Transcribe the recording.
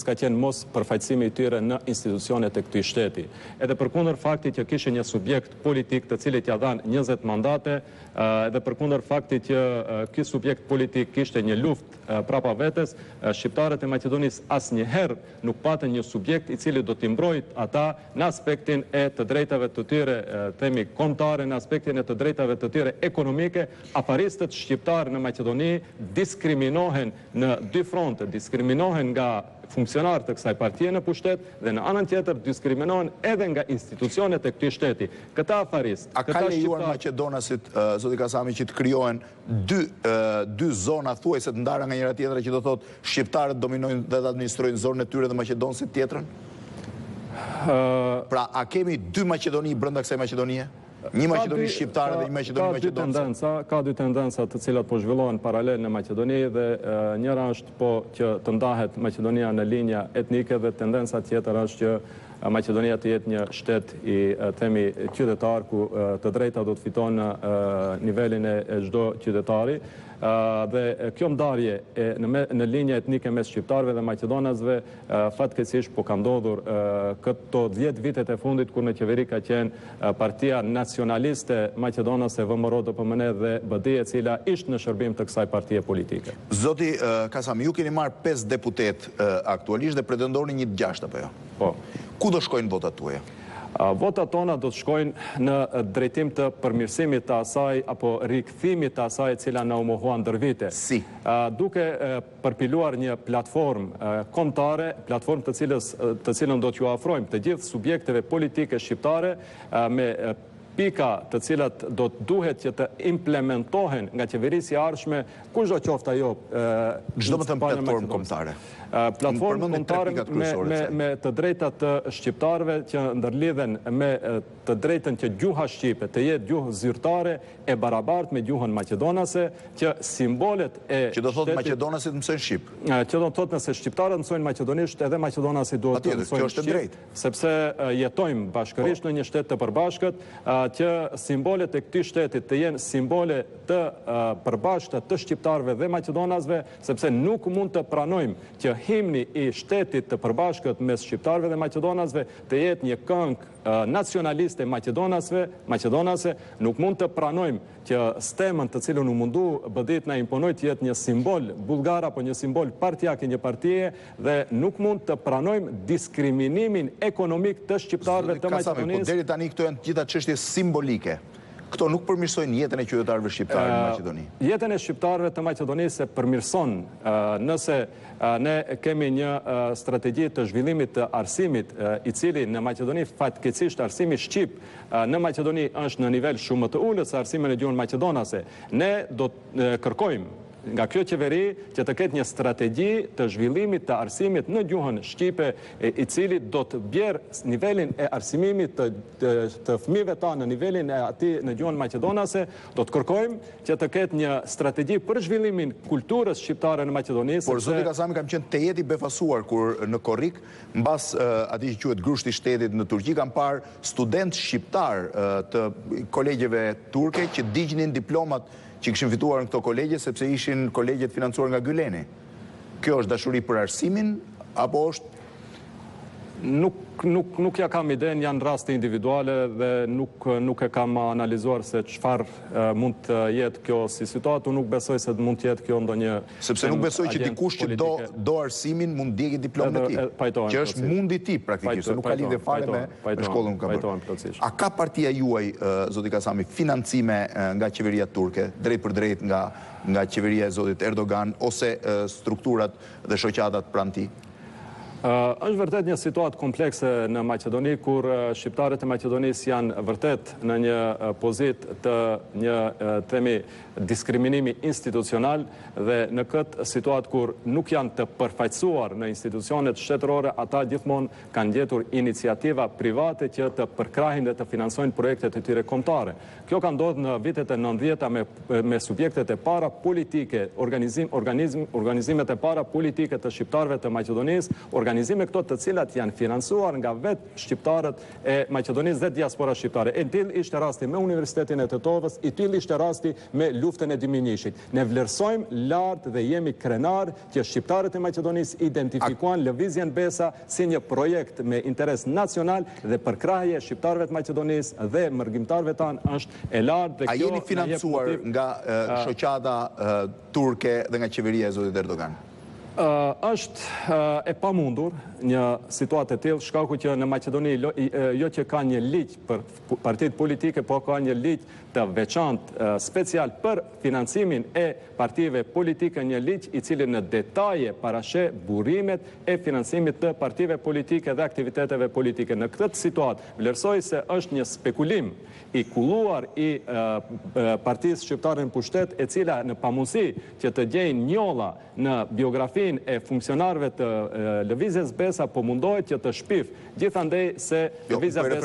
ka qenë mos përfaqësimi I tyre në institucionet e këtij shteti. Edhe përkundër faktit që kishte një subjekt politik të cilit ja dhanë 20 mandate, edhe përkundër faktit që ky subjekt politik kishte një luftë prapa vetes, shqiptarët e Maqedonisë asnjëherë nuk patën një subjekt I cili do t'i mbrojtë ata në aspektin e të drejtave të tyre, themi kombëtare, në aspektin e të drejtave të tyre ekonomike. Afaristët shqiptarë në Maqedoni diskriminohen në dy fronte, diskriminohen nga funksionarë të kësaj partie në pushtet dhe në anën tjetër diskriminohen edhe nga institucionet e këtij shteti. Këta afaristë, a ka lejuar Maqedonasit, zoti Kasami, që të krijohen dy zona thuajse të ndara nga njëra tjetra, që do thotë shqiptarët dominojnë dhe të administrojnë zonën e tyre dhe maqedonësit tjetrën? Pra, a kemi dy Maqedoni brenda kësaj Maqedonie? Një Maqedoni shqiptare dhe një Maqedoni maqedonëse? Ka dy tendenca të cilat po zhvillohen paralel në Maqedoni dhe njëra është po që të ndahet Maqedonia në linja etnike dhe tendenca tjetër është që Maqedonia të jetë një shtet I themi qytetar ku të drejta do të fiton në nivelin e çdo qytetari. Dhe kjo ndarje në linja etnike mes shqiptarëve dhe maqedonasve fatkeqësisht po ka ndodhur këto 10 vitet e fundit kur në qeveri ka qenë partia nacionaliste maqedonase VMRO-DPMN dhe BD, e cila ishte në shërbim të kësaj partie politike. Zoti Kasami, ju keni marrë 5 deputet aktualisht dhe pretendoni një 6 apo jo? Po. Ku do shkojnë votat tuaja? Votat tona do të shkojnë në drejtim të përmirësimit të asaj apo rikthimit të asaj e cila na u mohua ndër vite. Si? Duke përpiluar një platformë kombëtare, platformë të cilën do t'ju afrojmë të gjithë subjekteve politike shqiptare me pika të cilat do të duhet që të implementohen nga qeverisja e ardhshme, kushdo qoftë ajo. Çdo më thënë platformë kombëtare. Platformë kombëtare me të drejtat të shqiptarëve që ndërlidhen me të drejtën që gjuha shqipe të jetë gjuhë zyrtare e barabartë me gjuhën maqedonase, që simbolet e që do thotë maqedonasit mësojnë shqip. Që do thotë nëse shqiptarët mësojnë maqedonisht, edhe maqedonasit duhet të mësojnë shqip, sepse jetojmë bashkërisht në një shtet të përbashkët, që simbolet e këtij shtetit të jenë simbole të përbashkëta të shqiptarëve dhe maqedonasve, sepse nuk mund të pranojmë që himni I shtetit të përbashkët mes shqiptarëve dhe maqedonasve të jetë një këngë nacionaliste maqedonase, nuk mund të pranojmë që stemën të cilën u mundu BD-t na imponoi të jetë një simbol bullgar apo një simbol partijak I një partie dhe nuk mund të pranojmë diskriminimin ekonomik të shqiptarëve të Maqedonisë. Po deri tani këto janë gjitha çështje simbolike. Këto nuk përmirësojnë jetën e qytetarëve shqiptarë në Maqedoni. Jetën e shqiptarëve të Maqedonisë e përmirëson nëse ne kemi një strategji të zhvillimit të arsimit I cili në Maqedoni fatkeqësisht arsimi shqip në Maqedoni është në nivel shumë më të ulët se arsimi në gjuhën maqedonase. Ne do të kërkojmë nga kjo qeveri që të ketë një strategji të zhvillimit të arsimit në gjuhën shqipe I cili do të bjerë nivelin e arsimimit të fëmijëve ta në nivelin e atij në gjuhën maqedonase. Do të kërkojmë që të ketë një strategji për zhvillimin kulturës shqiptare në Maqedoni. Por zoti Kasami, kam qenë te jeti befasuar kur në Korrik, mbas atij që quhet grushti I shtetit në Turqi, kam parë student shqiptar të kolegjeve turke që digjnin diplomat që kishin fituar në këto kolegje sepse ishin kolegjet financuar nga Gyleni. Kjo është dashuri për arsimin apo është? Nuk ja kam iden, janë raste individuale dhe nuk e kam analizuar se çfarë mund të jetë kjo si situatë. Unë nuk besoj se mund të jetë kjo ndonjë. Sepse nuk besoj që dikush që do arsimin mund djegë diplomën e tij. Që është mundi I tij praktikisht, nuk ka lidhje fare me shkollën ku ka bërë. A ka partia juaj, zoti Kasami, financime nga qeveria turke, drejt për drejt nga qeveria e zotit Erdogan ose strukturat dhe shoqatat pranë tij? Është vërtet një situatë komplekse në Maqedoni, kur shqiptarët e Maqedonisë janë vërtet në një pozitë të një themi diskriminimi institucional dhe në këtë situatë kur nuk janë të përfaqësuar në institucionet shtetërore, ata gjithmonë kanë gjetur iniciativa private që të përkrahin dhe të financojnë projektet e tyre kombëtare. Kjo ka ndodhur në vitet e 90-ta me subjektet e para politike, organizimet e para politike të shqiptarëve të Maqedonisë, organizime këto të cilat janë financuar nga vetë shqiptarët e Maqedonisë dhe diaspora shqiptare. E till ishte rasti me Universitetin e Tetovës, i till ishte rasti me luftën e Diminishit. Ne vlerësojmë lartë dhe jemi krenar që shqiptarët e Maqedonisë identifikuan lëvizjen Besa si një projekt me interes nacional dhe përkrahje shqiptarëve të Maqedonisë dhe mërgjimtarëve tanë është e lartë. A jeni financuar nga shoqata turke dhe nga qeveria e zotit Erdogan? Është e pamundur një situatë e tillë, shkaku që në Maqedoni jo që ka një ligj për partitë politike, po ka një ligj të veçantë special për financimin e partive politike, një ligj i cili në detaje parashë burimet e financimit të partive politike dhe aktiviteteve politike. Në këtë situatë vlerësoj se është një spekulim i kulluar i partisë shqiptare në pushtet, e cila në pamundësi që të gjejnë njolla në biografin e funksionarëve të lëvizjes Besa, po mundohet që të shpif, gjithandej se lëvizja Besa